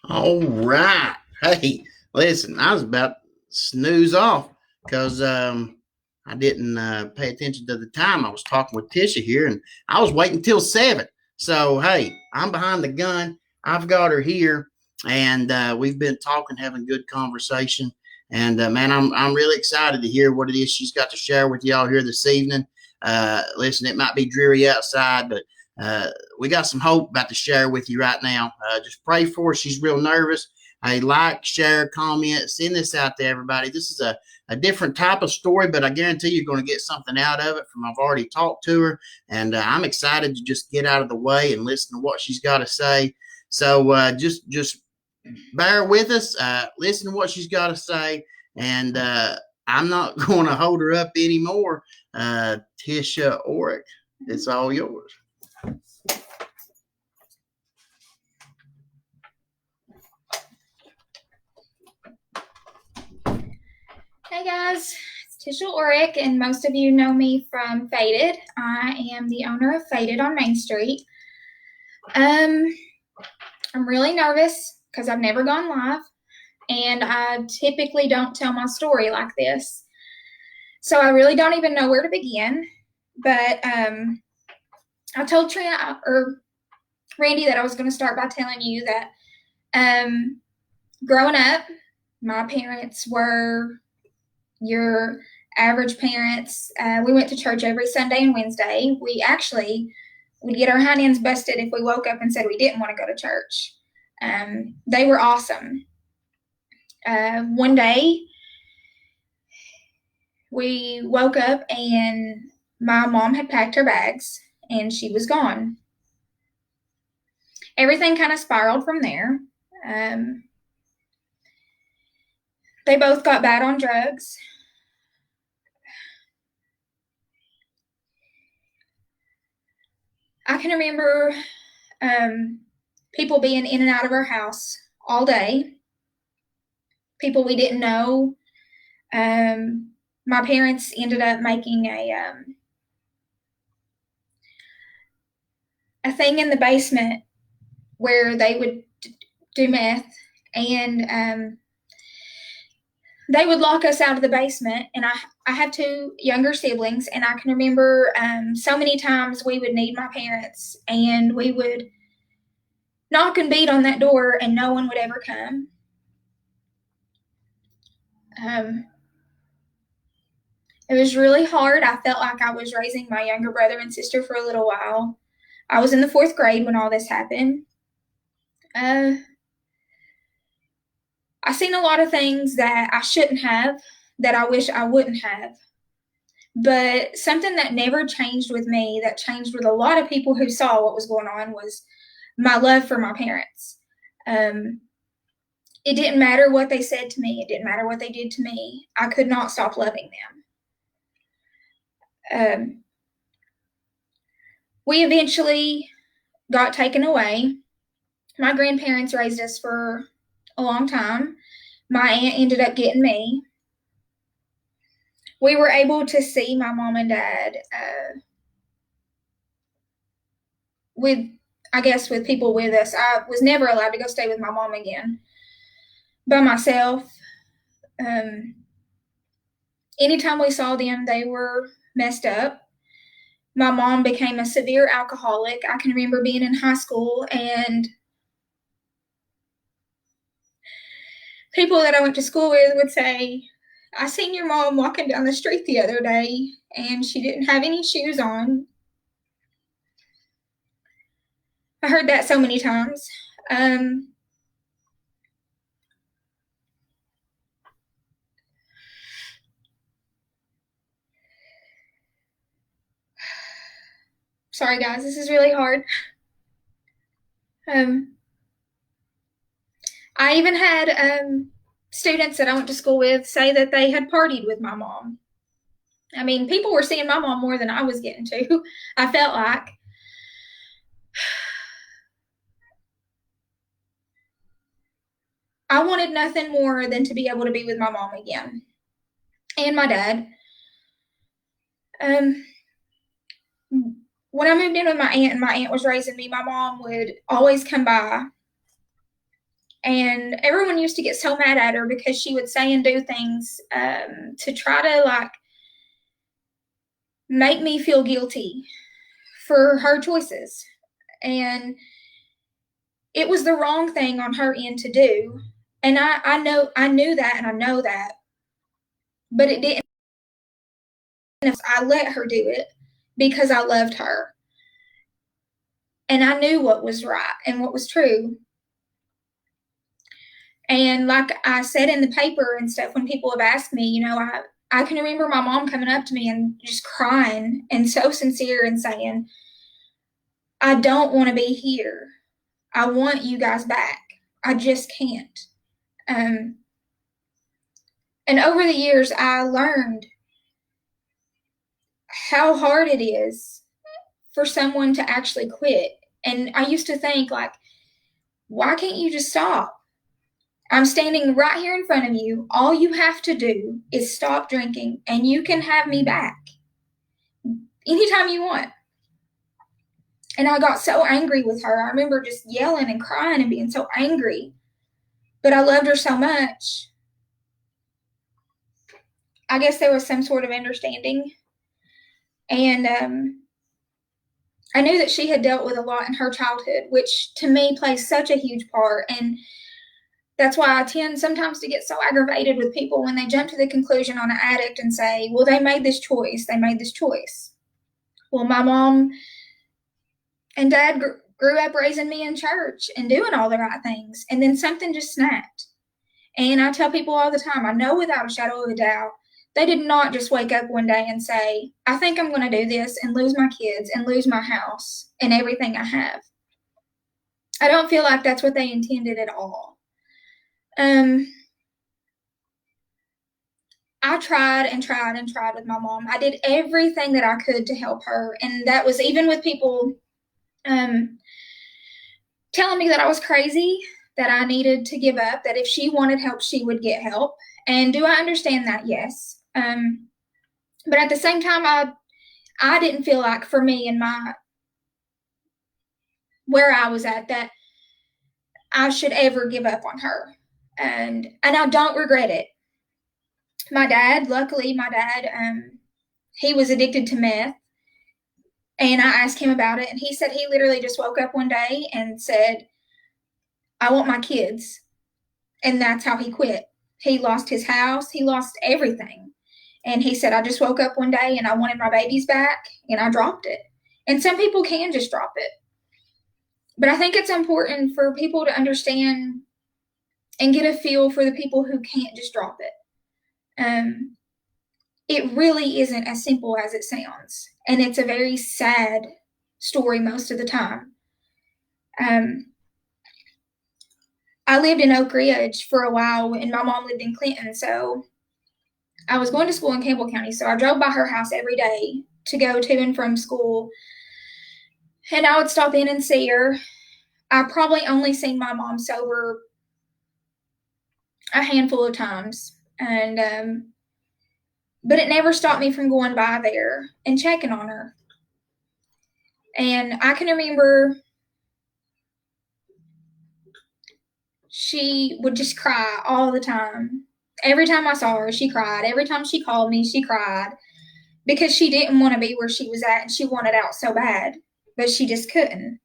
All right. Hey, listen, I was about to snooze off because I didn't pay attention to the time. I was talking with Tisha here and I was waiting till 7. So, hey, I'm behind the gun. I've got her here and we've been talking, having good conversation. And man, I'm really excited to hear what it is she's got to share with y'all here this evening. Listen, it might be dreary outside, but uh, we got some hope about to share with you right now. Just pray for her. She's real nervous. Hey, like, share, comment, send this out to everybody. This is a different type of story, but I guarantee you're going to get something out of it from I've already talked to her. And I'm excited to just get out of the way and listen to what she's got to say. So just bear with us, listen to what she's got to say. And I'm not going to hold her up anymore. Tisha Orick, it's all yours. Hey guys, it's Tisha Orick, and most of you know me from Faded. I am the owner of Faded on Main Street. I'm really nervous because I've never gone live, and I typically don't tell my story like this. So I really don't even know where to begin. But I told Randy that I was going to start by telling you that growing up, my parents were your average parents. We went to church every Sunday and Wednesday. We actually would get our hind ends busted if we woke up and said we didn't want to go to church. They were awesome. One day, we woke up and my mom had packed her bags and she was gone. Everything kind of spiraled from there. They both got bad on drugs. I can remember people being in and out of our house all day, people we didn't know. My parents ended up making a thing in the basement where they would do meth, and they would lock us out of the basement. And I have two younger siblings, and I can remember so many times we would need my parents, and we would knock and beat on that door, and no one would ever come. It was really hard. I felt like I was raising my younger brother and sister for a little while. I was in the 4th grade when all this happened. I seen a lot of things that I shouldn't have, that I wish I wouldn't have. But something that never changed with me, that changed with a lot of people who saw what was going on, was my love for my parents. It didn't matter what they said to me. It didn't matter what they did to me. I could not stop loving them. We eventually got taken away. My grandparents raised us for a long time. My aunt ended up getting me. We were able to see my mom and dad with people with us. I was never allowed to go stay with my mom again by myself. Anytime we saw them, they were messed up. My mom became a severe alcoholic. I can remember being in high school, and people that I went to school with would say, I seen your mom walking down the street the other day, and she didn't have any shoes on. I heard that so many times. Sorry, guys, this is really hard. I even had students that I went to school with say that they had partied with my mom. I mean, people were seeing my mom more than I was getting to, I felt like. I wanted nothing more than to be able to be with my mom again, and my dad. When I moved in with my aunt and my aunt was raising me, my mom would always come by And everyone used to get so mad at her because she would say and do things to try to like make me feel guilty for her choices. And it was the wrong thing on her end to do. And I knew that, and I know that, but it didn't. I let her do it because I loved her. And I knew what was right and what was true. And like I said in the paper and stuff, when people have asked me, you know, I can remember my mom coming up to me and just crying and so sincere and saying, I don't want to be here. I want you guys back. I just can't. And over the years, I learned how hard it is for someone to actually quit. And I used to think, like, why can't you just stop? I'm standing right here in front of you. All you have to do is stop drinking, and you can have me back anytime you want. And I got so angry with her. I remember just yelling and crying and being so angry. But I loved her so much. I guess there was some sort of understanding. And I knew that she had dealt with a lot in her childhood, which to me plays such a huge part. And that's why I tend sometimes to get so aggravated with people when they jump to the conclusion on an addict and say, well, they made this choice. They made this choice. Well, my mom and dad grew up raising me in church and doing all the right things. And then something just snapped. And I tell people all the time, I know without a shadow of a doubt, they did not just wake up one day and say, I think I'm going to do this and lose my kids and lose my house and everything I have. I don't feel like that's what they intended at all. I tried and tried and tried with my mom. I did everything that I could to help her. And that was even with people telling me that I was crazy, that I needed to give up, that if she wanted help, she would get help. And do I understand that? Yes. But at the same time, I didn't feel like for me and where I was at, that I should ever give up on her. And I don't regret it. Luckily, my dad, he was addicted to meth. And I asked him about it, and he said he literally just woke up one day and said, I want my kids. And that's how he quit. He lost his house. He lost everything. And he said, I just woke up one day and I wanted my babies back, and I dropped it. And some people can just drop it. But I think it's important for people to understand and get a feel for the people who can't just drop it. It really isn't as simple as it sounds. And it's a very sad story most of the time. I lived in Oak Ridge for a while, and my mom lived in Clinton. So I was going to school in Campbell County. So I drove by her house every day to go to and from school. And I would stop in and see her. I probably only seen my mom sober a handful of times. And but it never stopped me from going by there and checking on her. And I can remember she would just cry all the time. Every time I saw her, she cried. Every time she called me, she cried because she didn't want to be where she was at, and she wanted out so bad, but she just couldn't.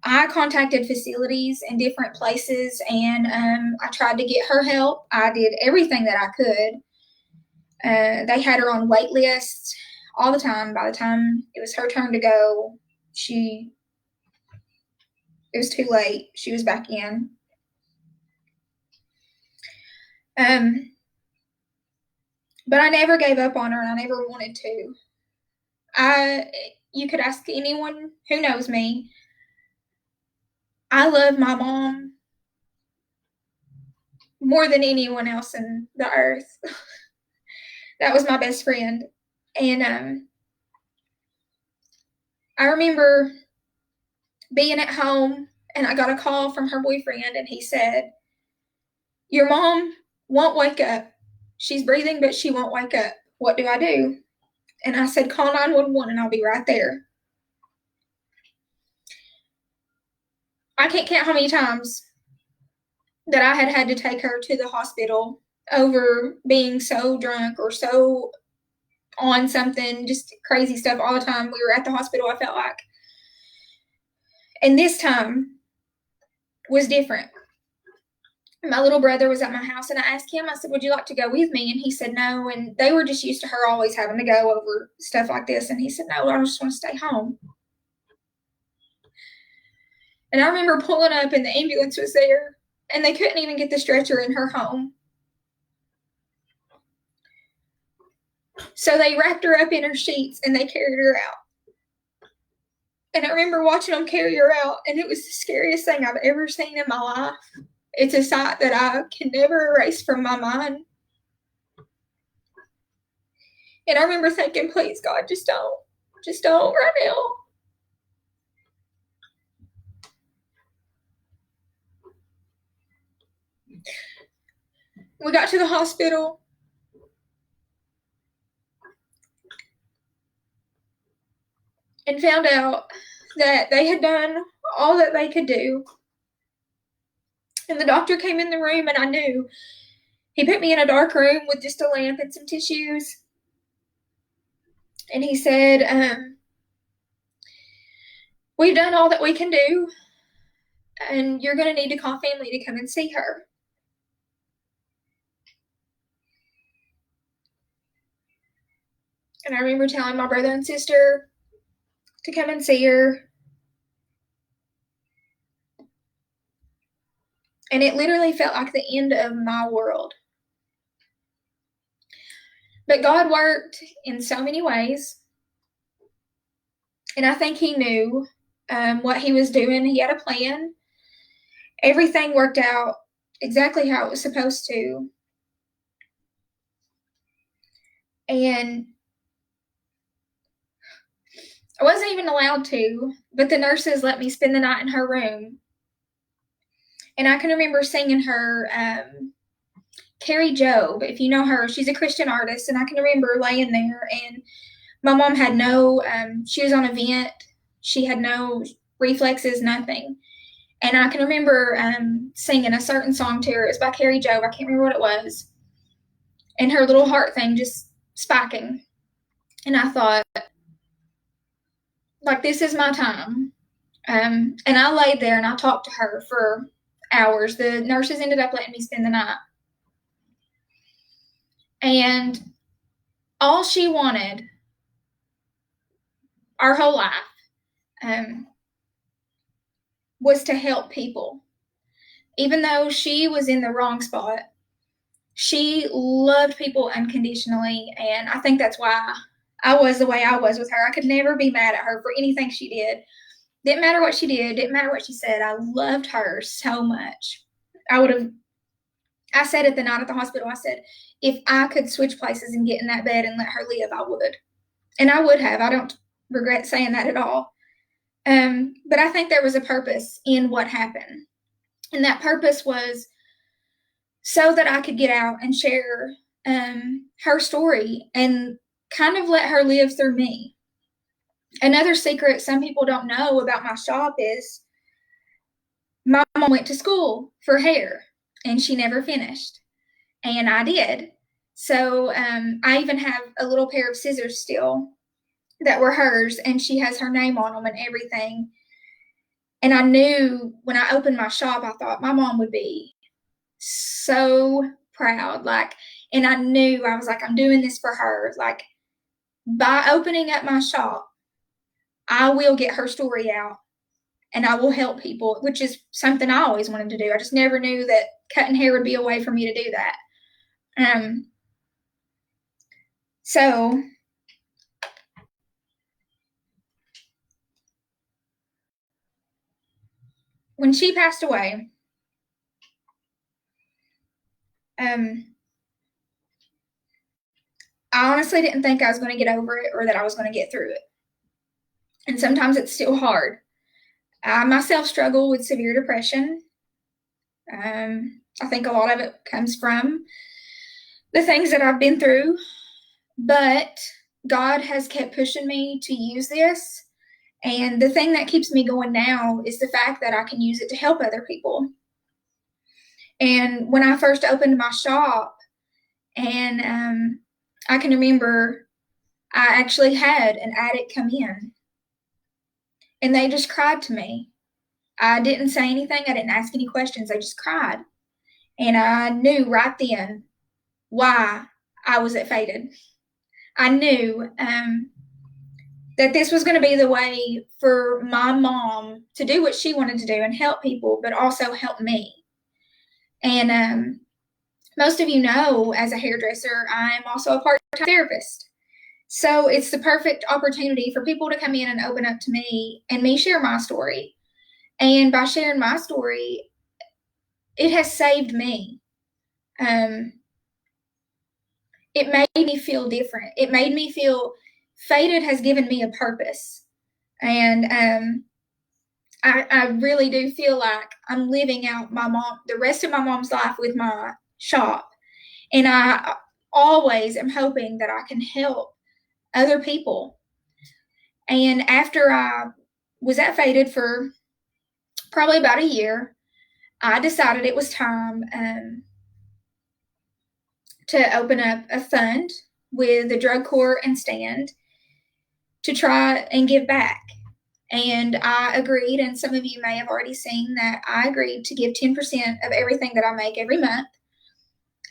I contacted facilities in different places, and I tried to get her help. I did everything that I could. They had her on wait lists all the time. By the time it was her turn to go, it was too late. She was back in. But I never gave up on her, and I never wanted to. You could ask anyone who knows me. I love my mom more than anyone else in the earth. That was my best friend. And I remember being at home, and I got a call from her boyfriend, and he said, your mom won't wake up. She's breathing, but she won't wake up. What do I do? And I said, call 911 and I'll be right there. I can't count how many times that I had to take her to the hospital over being so drunk or so on something, just crazy stuff all the time. We were at the hospital, I felt like. And this time was different. My little brother was at my house, and I asked him, I said, would you like to go with me? And he said no. And they were just used to her always having to go over stuff like this. And he said, no, I just want to stay home. And I remember pulling up, and the ambulance was there, and they couldn't even get the stretcher in her home. So they wrapped her up in her sheets, and they carried her out. And I remember watching them carry her out, and it was the scariest thing I've ever seen in my life. It's a sight that I can never erase from my mind. And I remember thinking, please, God, just don't right now. We got to the hospital. And found out that they had done all that they could do. And the doctor came in the room, and I knew. He put me in a dark room with just a lamp and some tissues. And he said, we've done all that we can do, and you're going to need to call family to come and see her. And I remember telling my brother and sister to come and see her. And it literally felt like the end of my world. But God worked in so many ways. And I think he knew what he was doing. He had a plan. Everything worked out exactly how it was supposed to. And I wasn't even allowed to, but the nurses let me spend the night in her room. And I can remember singing her Carrie Job. If you know her, she's a Christian artist. And I can remember laying there, and my mom had no, she was on a vent. She had no reflexes, nothing. And I can remember singing a certain song to her. It was by Carrie Job. I can't remember what it was. And her little heart thing just spiking. And I thought, like, this is my time. And I laid there, and I talked to her for hours. The nurses ended up letting me spend the night. And all she wanted our whole life was to help people. Even though she was in the wrong spot, she loved people unconditionally. And I think that's why I was the way I was with her. I could never be mad at her for anything she did. Didn't matter what she did. Didn't matter what she said. I loved her so much. I said at the night at the hospital, I said, if I could switch places and get in that bed and let her live, I would. And I would have. I don't regret saying that at all. But I think there was a purpose in what happened. And that purpose was so that I could get out and share her story and kind of let her live through me. Another secret some people don't know about my shop is my mom went to school for hair, and she never finished. And I did. So I even have a little pair of scissors still that were hers, and she has her name on them and everything. And I knew when I opened my shop, I thought my mom would be so proud. And I knew, I was like, I'm doing this for her. Like, by opening up my shop, I will get her story out, and I will help people, which is something I always wanted to do. I just never knew that cutting hair would be a way for me to do that. So when she passed away, I honestly didn't think I was going to get over it or that I was going to get through it. And sometimes it's still hard. I myself struggle with severe depression. I think a lot of it comes from the things that I've been through, but God has kept pushing me to use this. And the thing that keeps me going now is the fact that I can use it to help other people. And when I first opened my shop, and I can remember I actually had an addict come in, and they just cried to me. I didn't say anything. I didn't ask any questions. They just cried. And I knew right then why I was at Faded. I knew that this was going to be the way for my mom to do what she wanted to do and help people, but also help me. And most of you know, as a hairdresser, I'm also a part-time therapist. So it's the perfect opportunity for people to come in and open up to me and me share my story. And by sharing my story, it has saved me. It made me feel different. It made me feel Faded has given me a purpose. And I really do feel like I'm living out the rest of my mom's life with my shop. And I always am hoping that I can help other people. And after I was at Faded for probably about a year, I decided it was time to open up a fund with the drug court and stand to try and give back. And I agreed, and some of you may have already seen that I agreed to give 10% of everything that I make every month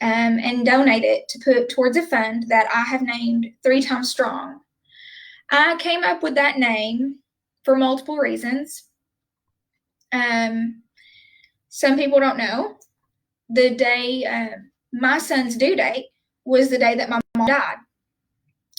and donate it to put towards a fund that I have named 3 Times Strong. I came up with that name for multiple reasons. Some people don't know. The day my son's due date was the day that my mom died,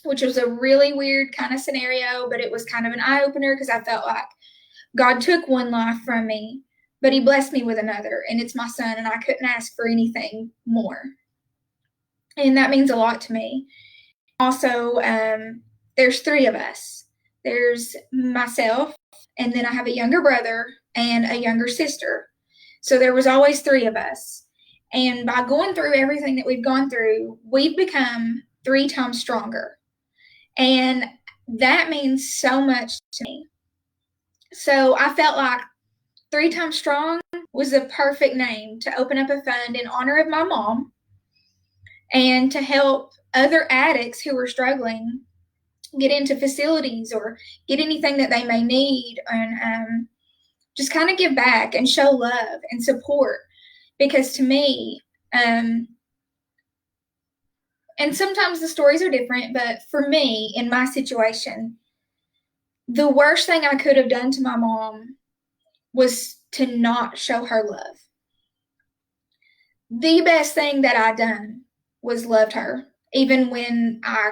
which was a really weird kind of scenario, but it was kind of an eye-opener because I felt like God took one life from me, but he blessed me with another, and it's my son, and I couldn't ask for anything more. And that means a lot to me. Also, there's 3 of us. There's myself, and then I have a younger brother and a younger sister. So there was always 3 of us. And by going through everything that we've gone through, we've become 3 times stronger. And that means so much to me. So I felt like 3 Times Strong was the perfect name to open up a fund in honor of my mom and to help other addicts who are struggling get into facilities or get anything that they may need, and just kind of give back and show love and support. Because to me, and sometimes the stories are different, but for me, in my situation, the worst thing I could have done to my mom was to not show her love. The best thing that I done was loved her, even when I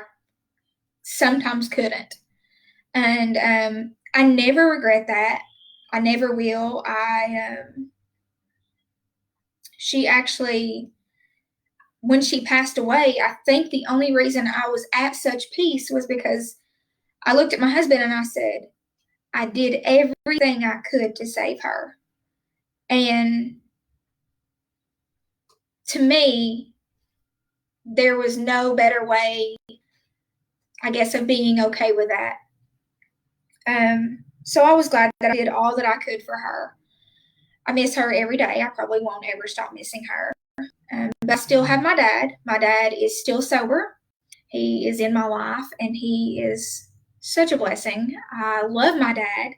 sometimes couldn't. And I never regret that. I never will. She actually, when she passed away, I think the only reason I was at such peace was because I looked at my husband and I said, I did everything I could to save her. And to me, there was no better way, I guess, of being okay with that. So I was glad that I did all that I could for her. I miss her every day. I probably won't ever stop missing her. But I still have my dad. My dad is still sober. He is in my life, and he is such a blessing. I love my dad.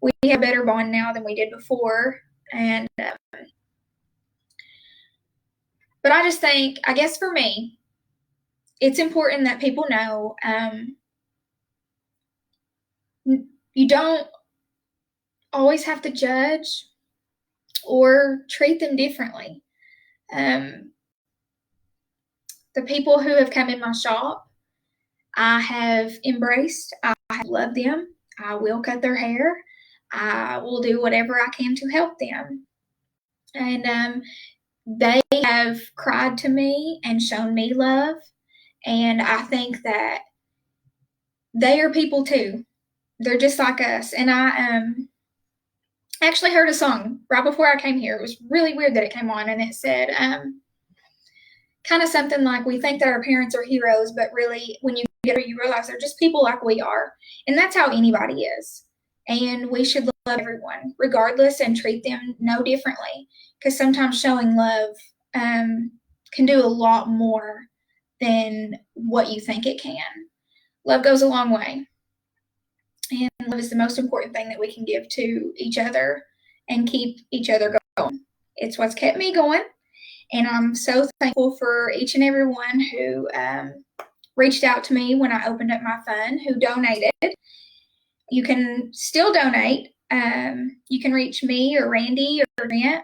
We have a better bond now than we did before. And but I just think, I guess for me, it's important that people know you don't always have to judge or treat them differently. The people who have come in my shop, I have embraced. I have loved them. I will cut their hair. I will do whatever I can to help them. And they have cried to me and shown me love. And I think that they are people too. They're just like us. And I actually heard a song right before I came here. It was really weird that it came on, and it said kind of something like, we think that our parents are heroes, but really when you get here, you realize they're just people like we are. And that's how anybody is. And we should love everyone regardless and treat them no differently, because sometimes showing love can do a lot more than what you think it can. Love goes a long way, and love is the most important thing that we can give to each other and keep each other going. It's what's kept me going, and I'm so thankful for each and every one who reached out to me when I opened up my fund, who donated. You can still donate. You can reach me or Randy or Grant.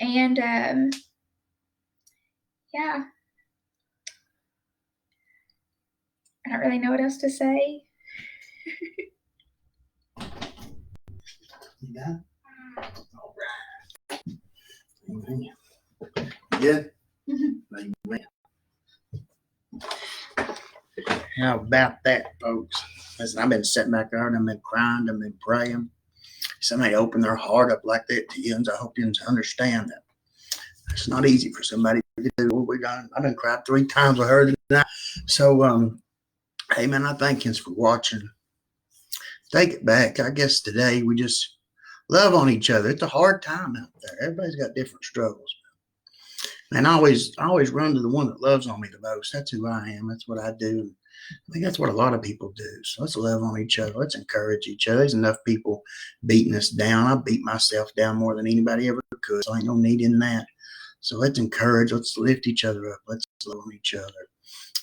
And yeah, I don't really know what else to say. You got it? All right. Amen. Good? Mm-hmm. Amen. How about that, folks? Listen, I've been sitting back there and I've been crying, I've been praying. Somebody open their heart up like that to you, and I hope you understand that it's not easy for somebody to do what we done. I've been cried 3 times with her tonight. So, hey, man, I thank you for watching. Take it back. I guess today we just love on each other. It's a hard time out there. Everybody's got different struggles. And I always run to the one that loves on me the most. That's who I am. That's what I do. I think that's what a lot of people do. So let's love on each other. Let's encourage each other. There's enough people beating us down. I beat myself down more than anybody ever could. So ain't no need in that. So let's encourage. Let's lift each other up. Let's love on each other.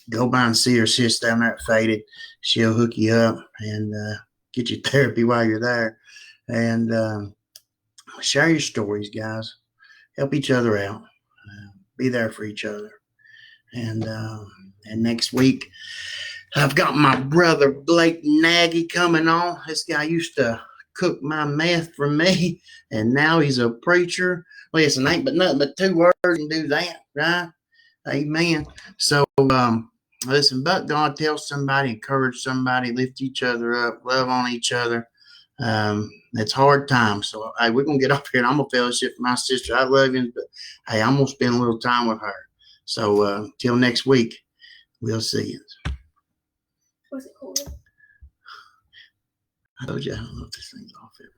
Go by and see her sis down there at Faded. She'll hook you up and get you therapy while you're there. And share your stories, guys. Help each other out. Be there for each other. And next week, I've got my brother Blake Nagy coming on. This guy used to cook my meth for me, and now he's a preacher. Listen, ain't but nothing but 2 words and do that, right? Amen. So, listen, but God, tell somebody, encourage somebody, lift each other up, love on each other. It's hard times. So, hey, we're going to get up here and I'm going to fellowship with my sister. I love you, but hey, I'm going to spend a little time with her. So, till next week, we'll see you. What's it called? I told you I don't know if this thing's off ever.